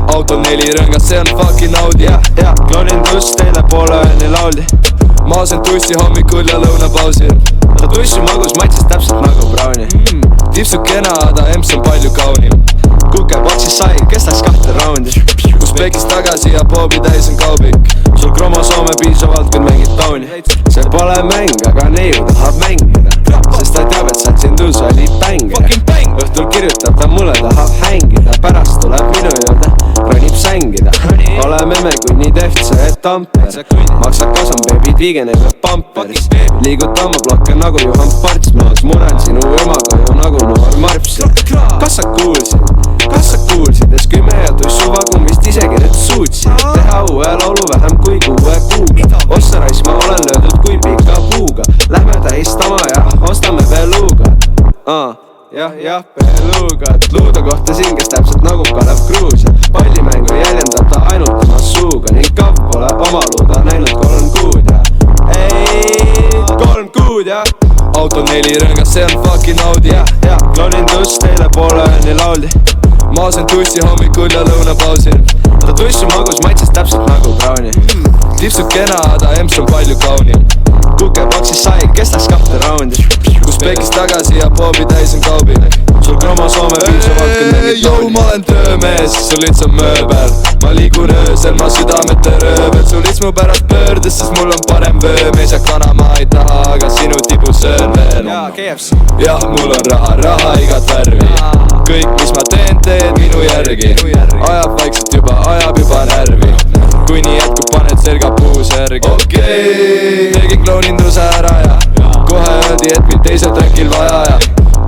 Auto 4 rõngas, see on fucking Audi. Kloonin tuss teile poole ööni lauldi. ma söön tussi hommikul ja lõunapausil. ta tussi magus maitses täpselt nagu brauni. Tipsub kena, ta emps on palju kaunim. Kukeboksis sai, kes läks 2 raundi. Usbekist tagasi ja poobi täis on kaubik. sul kromosoome piisavalt, küll mängid tauni. see pole mäng, aga neiu tahab mängida, sest ta teab, et sealt sind uus valib bängida. õhtul kirjutab ta mulle, tahab hängida, pärast tuleb minu juurde, ronib sängida. oleme me kuni Deftse, et Tamper maksad kasan, baby, viigenega pamperis. liiguta oma blokke nagu Juhan Parts, ma muren sinu emaga ju nagu noor Marps. kas sa kuulsid, es 10 ja tussu vagumist isegi nüüd suutsid teha uue laulu vähem kui 6 kuuga. ossa raisk, ma olen löödud kui pika puuga. Lähme tähistama ja ostame beluga. jah, beluga. luuda kohtasin, kes täpselt nagu Kalev Kruusia. pallimängu jäljendab ta ainult oma suuga ning kav pole oma luuda näinud 3 kuud ja 3 kuud ja Auto 4 rõngas, see on fucking Audi. kloonin tuss teile poole ööni lauldi. ma söön tussi hommikul ja lõunapausil. ta tussi magus maitses täpselt nagu brauni. Tipsub kena, ta emps on palju kaunim. Kukeboksis sai, kes läks 2 raundi. Usbekist tagasi ja poobi täis on kaubik. sul kromosoome piisavalt, küll mängid tauni. ma olen töömees, sul lits on mööbel. ma liigun öösel, ma südamete röövel. sul lits mu pärast pöördes, sest mul on parem vöö. mees ja kana ma ei taha, aga sinu tibu söön veel. jah, mul on raha igat värvi. kõik, mis ma teen, teed minu järgi. ajab vaikselt ajab juba närvi. kui nii jätkub, paned selga puusärgi. Okei, tegin klooninduse ära ja kohe öeldi, et mind teisel trackil vaja ja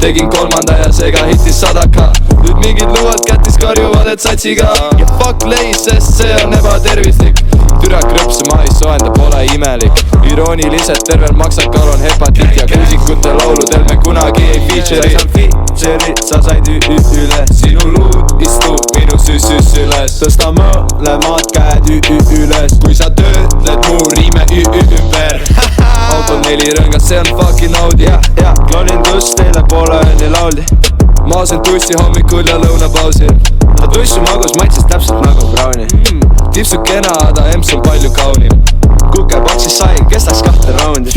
tegin 3. ja seega hitis 100k. nüüd mingid luuad kätis karjuvad, et satsiga. ja fuck leis, sest see on ebatervislik. türa krõpse ma ei soenda, pole imelik. irooniliselt tervel maksakal on hepatiit ja kuusikute lauludel me kunagi ei feature'i. sa said üle, sinu luud istub minu süs üles. tõsta mõlemad käed üles, kui sa töötled mu riime ümber. Auto 4 rõngas, see on fucking Audi. kloonin tuss teile poole ööni lauldi. ma söön tussi hommikul ja lõunapausil. ta tussi magus maitses täpselt nagu brauni. tipsub kena, ta emps on palju kaunim. Kukeboksis sai, kes läks 2 raundi.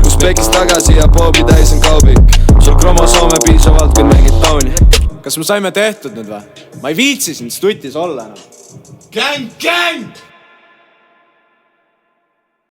Usbekist tagasi ja poobi täis on kaubik. sul kromosoome piisavalt, küll mängid tauni. kas me saime tehtud nüüd või? ma ei viitsi siin stutis olla enam. Gäng!